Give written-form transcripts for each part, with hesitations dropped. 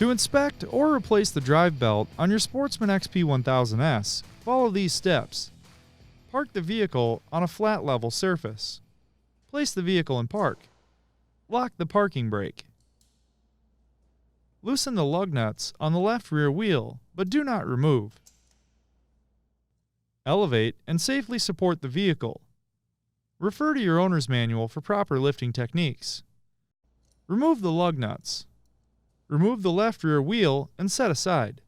To inspect or replace the drive belt on your Sportsman XP 1000S, follow these steps. Park the vehicle on a flat level surface. Place the vehicle in park. Lock the parking brake. Loosen the lug nuts on the left rear wheel, but do not remove. Elevate and safely support the vehicle. Refer to your owner's manual for proper lifting techniques. Remove the lug nuts. Remove the left rear wheel and set aside.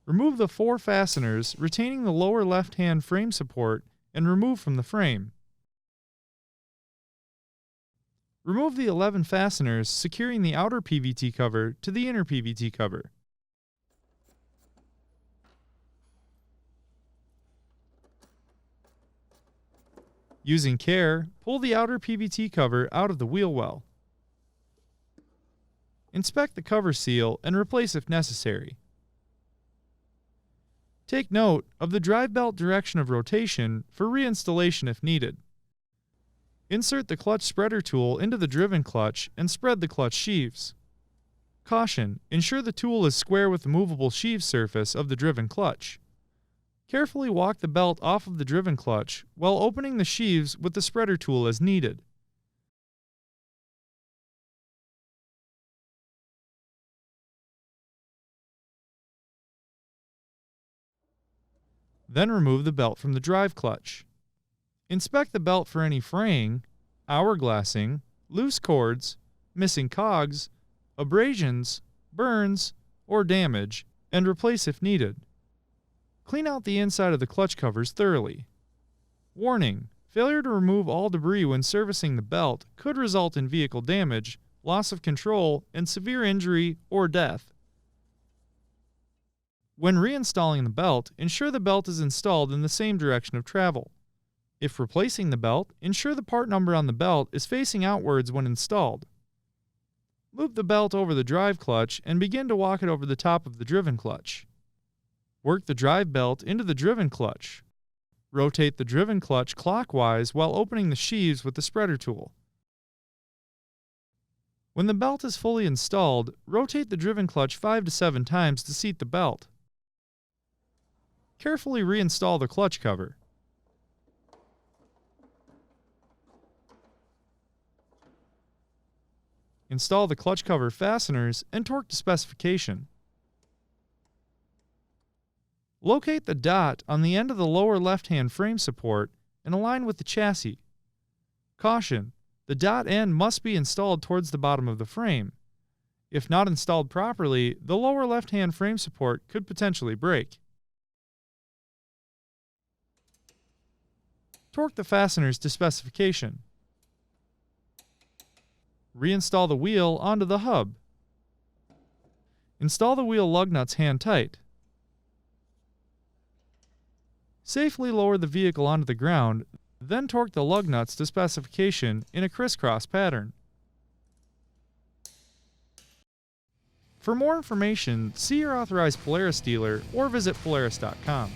Remove the 4 fasteners retaining the lower left-hand frame support and remove from the frame. Remove the 11 fasteners securing the outer PVT cover to the inner PVT cover. Using care, pull the outer PVT cover out of the wheel well. Inspect the cover seal and replace if necessary. Take note of the drive belt direction of rotation for reinstallation if needed. Insert the clutch spreader tool into the driven clutch and spread the clutch sheaves. Caution: ensure the tool is square with the movable sheave surface of the driven clutch. Carefully walk the belt off of the driven clutch while opening the sheaves with the spreader tool as needed. Then remove the belt from the drive clutch. Inspect the belt for any fraying, hourglassing, loose cords, missing cogs, abrasions, burns, or damage, and replace if needed. Clean out the inside of the clutch covers thoroughly. Warning: failure to remove all debris when servicing the belt could result in vehicle damage, loss of control, and severe injury or death. When reinstalling the belt, ensure the belt is installed in the same direction of travel. If replacing the belt, ensure the part number on the belt is facing outwards when installed. Loop the belt over the drive clutch and begin to walk it over the top of the driven clutch. Work the drive belt into the driven clutch. Rotate the driven clutch clockwise while opening the sheaves with the spreader tool. When the belt is fully installed, rotate the driven clutch 5 to 7 times to seat the belt. Carefully reinstall the clutch cover. Install the clutch cover fasteners and torque to specification. Locate the dot on the end of the lower left-hand frame support and align with the chassis. Caution: the dot end must be installed towards the bottom of the frame. If not installed properly, the lower left-hand frame support could potentially break. Torque the fasteners to specification. Reinstall the wheel onto the hub. Install the wheel lug nuts hand tight. Safely lower the vehicle onto the ground, then torque the lug nuts to specification in a crisscross pattern. For more information, see your authorized Polaris dealer or visit Polaris.com.